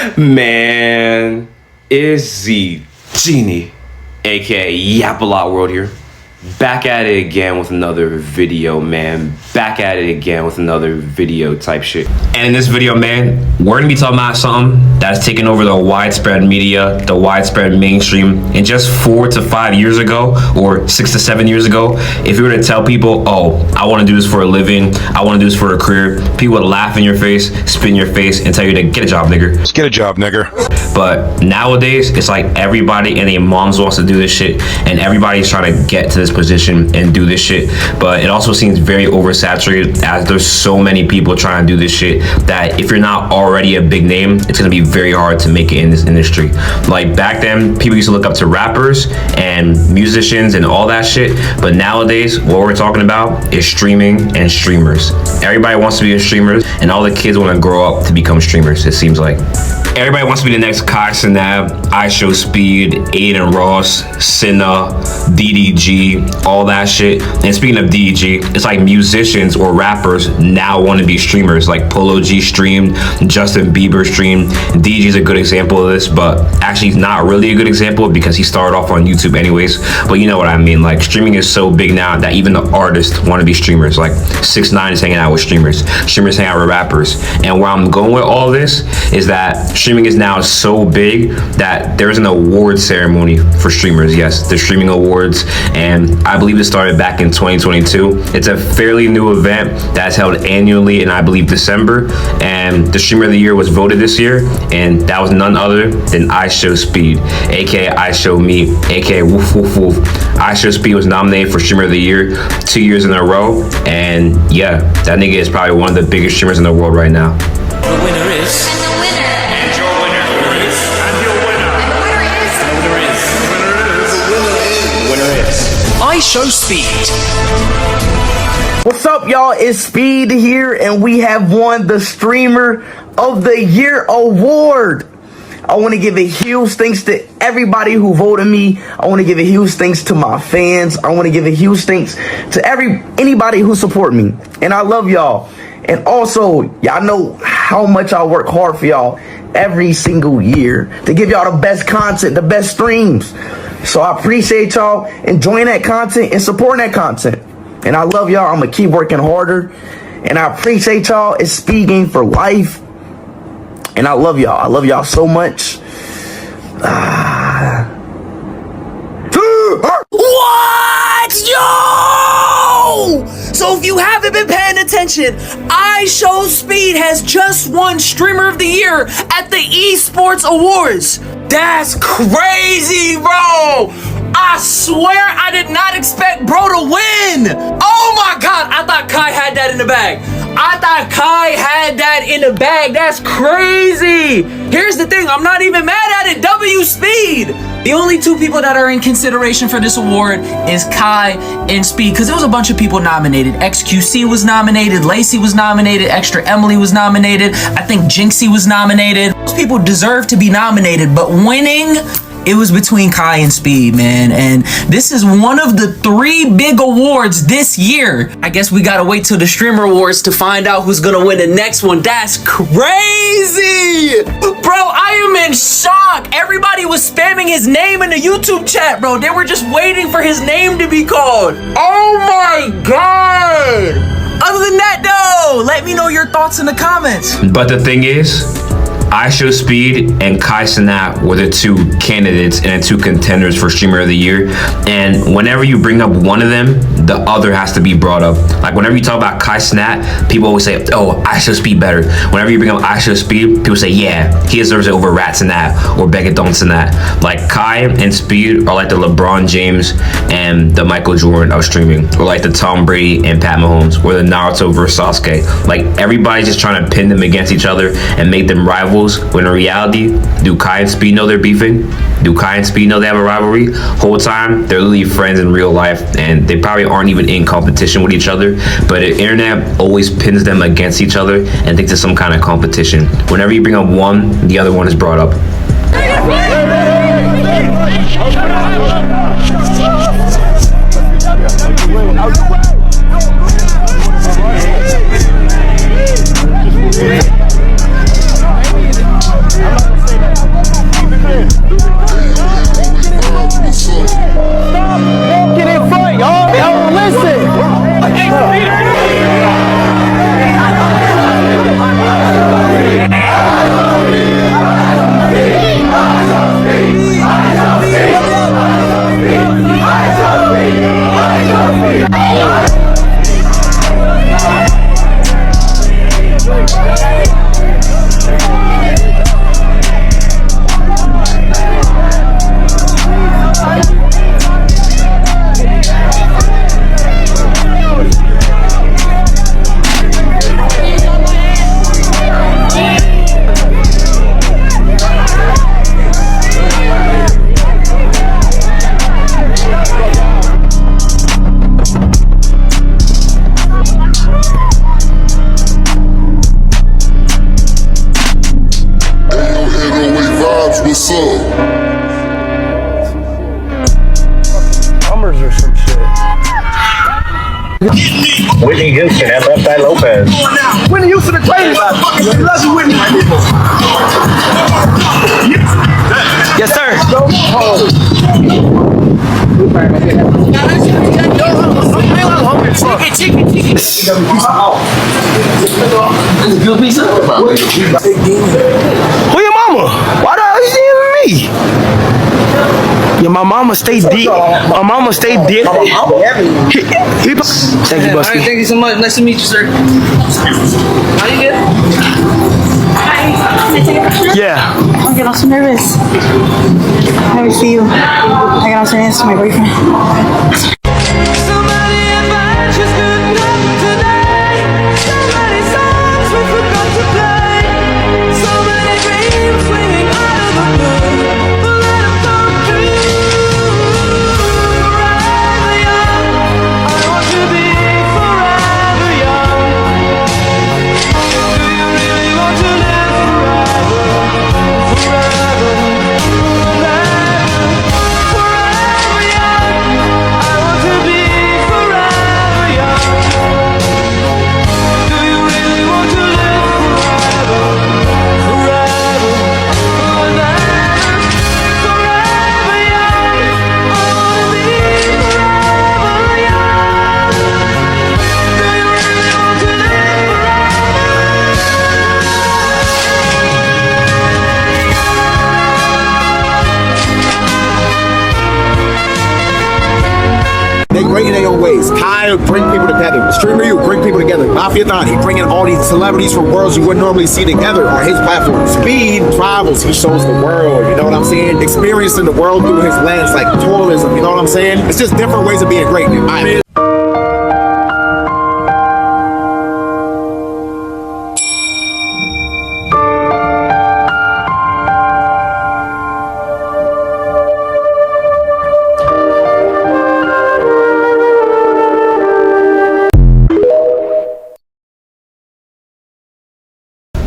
Man, it's the Genie, aka Yap-A-Lot World here. Back at it again with another video, man. Back at it again with another video type shit. And in this video, man, we're gonna be talking about something that's taken over the widespread media, the widespread mainstream. And just 4 to 5 years ago, or 6 to 7 years ago, if you were to tell people, oh, I wanna do this for a living, I wanna do this for a career, people would laugh in your face, spit in your face, and tell you to get a job, nigger. Just get a job, nigger. But nowadays, it's like everybody and their moms wants to do this shit, and everybody's trying to get to this position and do this shit. But it also seems very oversaturated, as there's so many people trying to do this shit that if you're not already a big name, it's gonna be very hard to make it in this industry. Like back then, people used to look up to rappers and musicians and all that shit. But nowadays, what we're talking about is streaming and streamers. Everybody wants to be a streamer, and all the kids want to grow up to become streamers, it seems like. Everybody wants to be the next Cenat, IShowSpeed, Aiden Ross, Cenat, DDG, all that shit. And speaking of DDG, it's like musicians or rappers now want to be streamers. Like Polo G streamed, Justin Bieber streamed. DDG is a good example of this, but actually he's not really a good example because he started off on YouTube anyways. But you know what I mean, like streaming is so big now that even the artists want to be streamers. Like 6ix9ine is hanging out with streamers. Streamers hang out with rappers. And where I'm going with all this is that streaming is now so big that there's an award ceremony for streamers. Yes, the streaming awards, and I believe it started back in 2022. It's a fairly new event that's held annually in, I believe, December, and the streamer of the year was voted this year, and that was none other than IShowSpeed, aka IShowMe, aka Woof Woof Woof. IShowSpeed was nominated for streamer of the year 2 years in a row, and yeah, that nigga is probably one of the biggest streamers in the world right now. The winner is... IShowSpeed. What's up, y'all? It's Speed here, and we have won the Streamer of the Year award. I want to give a huge thanks to everybody who voted me. I want to give a huge thanks to my fans. I want to give a huge thanks to anybody who support me, and I love y'all. And also, y'all know how much I work hard for y'all every single year to give y'all the best content, the best streams. So I appreciate y'all enjoying that content and supporting that content. And I love y'all. I'm going to keep working harder. And I appreciate y'all. It's Speed Game for life. And I love y'all. I love y'all so much. What? Yo! So if you haven't been paying attention, IShowSpeed has just won Streamer of the Year at the Esports Awards. That's crazy, bro! I swear I did not expect bro to win! Oh my god, I thought Kai had that in the bag. That's crazy! Here's the thing, I'm not even mad at it. W Speed! The only two people that are in consideration for this award is Kai and Speed, because there was a bunch of people nominated. XQC was nominated, Lacey was nominated, Extra Emily was nominated, I think Jinxie was nominated. Those people deserve to be nominated, but winning, it was between Kai and Speed, man. And this is one of the 3 big awards this year. I guess we gotta wait till the Streamer Awards to find out who's gonna win the next one. That's crazy! Bro, I am in shock. Everybody was spamming his name in the YouTube chat, bro. They were just waiting for his name to be called. Oh my god! Other than that, though, let me know your thoughts in the comments. But the thing is, IShowSpeed and Kai Cenat were the 2 candidates and the 2 contenders for Streamer of the Year. And whenever you bring up one of them, the other has to be brought up. Like whenever you talk about Kai Cenat, people always say, oh, IShowSpeed better. Whenever you bring up IShowSpeed, people say, yeah, he deserves it over Rat Cenat or Begaton Cenat. Like Kai and Speed are like the LeBron James and the Michael Jordan of streaming, or like the Tom Brady and Pat Mahomes, or the Naruto versus Sasuke. Like everybody's just trying to pin them against each other and make them rivals. When in reality, do Kai and Speed know they're beefing? Do Kai and Speed know they have a rivalry? Whole time, they're literally friends in real life, and they probably aren't even in competition with each other, but the internet always pins them against each other and thinks it's some kind of competition. Whenever you bring up one, the other one is brought up. what's up? Bummers or some shit. Whitney Houston and Left Eye Lopez. Whitney Houston, the greatest. We love you, Whitney. Yes, sir. Chicken. Good pizza. Who your mama? Why the hell you even me? Yeah, my mama stay deep. My mama stay deep. Thank you, Busty. Alright, thank you so much. Nice to meet you, sir. How you good? Yeah. I get also nervous. I always see you. I got also answer my boyfriend. They great in their own ways. Kai bring people together. Streamer You bring people together. Mafia Thon, he bringing all these celebrities from worlds you wouldn't normally see together on his platform. Speed travels. He shows the world. You know what I'm saying? Experiencing the world through his lens, like tourism. You know what I'm saying? It's just different ways of being great. In my opinion.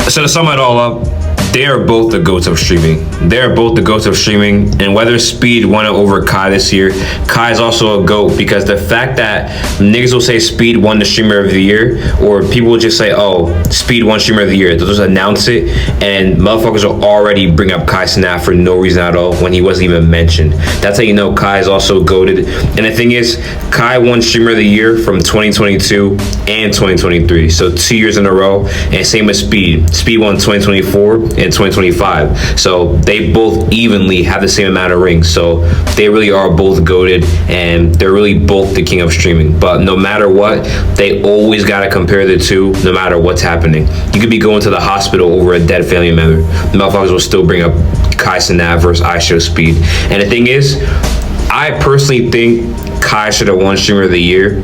So to sum it all up, they are both the GOATs of streaming. They are both the GOATs of streaming, and whether Speed won it over Kai this year, Kai is also a GOAT because the fact that niggas will say Speed won the streamer of the year, or people will just say, oh, Speed won streamer of the year. They'll just announce it, and motherfuckers will already bring up Kai Cenat for no reason at all when he wasn't even mentioned. That's how you know Kai is also GOATed. And the thing is, Kai won streamer of the year from 2022 and 2023. So 2 years in a row, and same with Speed. Speed won 2024 and 2025. So they both evenly have the same amount of rings. So they really are both GOATed, and they're really both the king of streaming. But no matter what, they always gotta compare the two, no matter what's happening. You could be going to the hospital over a dead family member. The motherfuckers will still bring up Kai Cenat versus IShowSpeed. And the thing is, I personally think Kai should have won streamer of the year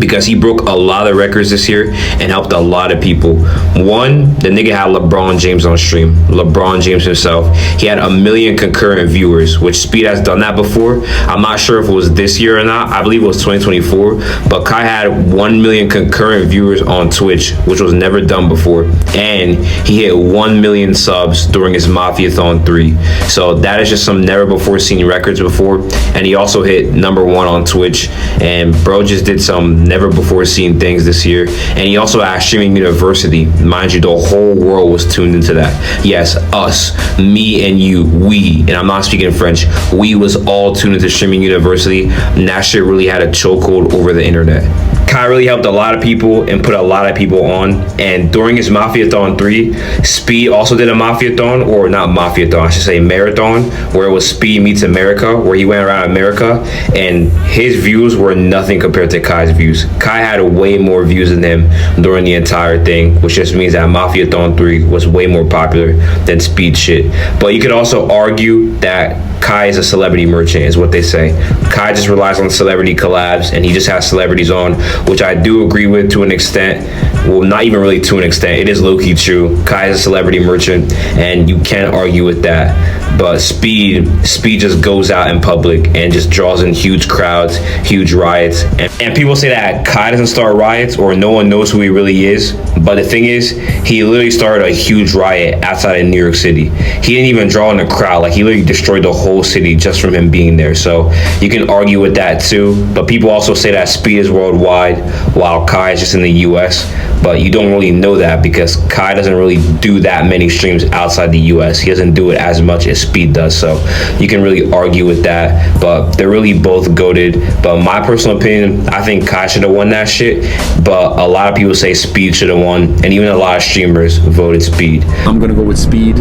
because he broke a lot of records this year and helped a lot of people. One, the nigga had LeBron James on stream. LeBron James himself. He had 1 million concurrent viewers, which Speed has done that before. I'm not sure if it was this year or not. I believe it was 2024. But Kai had 1 million concurrent viewers on Twitch, which was never done before. And he hit 1 million subs during his Mafia-thon 3. So that is just some never before seen records before. And he also hit #1 on Twitch. And bro just did some never before seen things this year. And he also had Streaming University. Mind you, the whole world was tuned into that. Yes, us, me and you, we, and I'm not speaking French, we was all tuned into Streaming University, and that shit really had a chokehold over the internet. Kai really helped a lot of people and put a lot of people on. And during his Mafia-thon 3, Speed also did a Mafia-thon, or not Mafia-thon, I should say Marathon, where it was Speed Meets America, where he went around America, and his views were nothing compared to Kai's views. Kai had way more views than him during the entire thing, which just means that Mafia-thon 3 was way more popular than Speed shit. But you could also argue that Kai is a celebrity merchant, is what they say. Kai just relies on celebrity collabs, and he just has celebrities on, which I do agree with to an extent. Well, not even really to an extent. It is low-key true. Kai is a celebrity merchant, and you can't argue with that. But Speed just goes out in public and just draws in huge crowds, huge riots. And people say that Kai doesn't start riots or no one knows who he really is. But the thing is, he literally started a huge riot outside of New York City. He didn't even draw in a crowd. Like, he literally destroyed the whole city just from him being there. So you can argue with that too. But people also say that Speed is worldwide while Kai is just in the US. But you don't really know that because Kai doesn't really do that many streams outside the US. He doesn't do it as much as Speed does. So you can really argue with that. But they're really both goated. But my personal opinion, I think Kai should have won that shit. But a lot of people say Speed should have won. And even a lot of streamers voted Speed. I'm gonna go with Speed.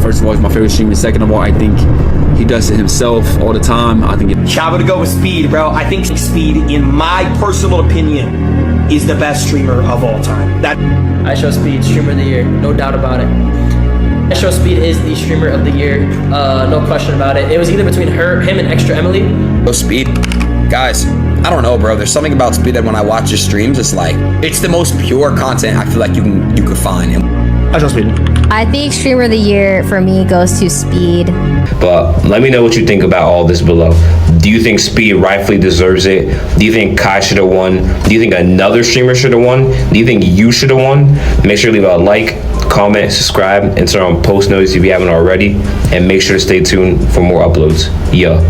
First of all, he's my favorite streamer. Second of all, I think he does it himself all the time. I think I'm gonna go with Speed, bro. I think Speed, in my personal opinion, is the best streamer of all time. IShowSpeed, streamer of the year, no doubt about it. IShowSpeed is the streamer of the year, no question about it. It was either between him and Extra Emily. Speed, guys, I don't know, bro. There's something about Speed that when I watch his streams, it's like it's the most pure content I feel like you could find. I think streamer of the year for me goes to Speed. But let me know what you think about all this below. Do you think Speed rightfully deserves it? Do you think Kai should have won? Do you think another streamer should have won? Do you think you should have won? Make sure to leave a like, comment, subscribe, and turn on post notifications if you haven't already. And make sure to stay tuned for more uploads. Yeah.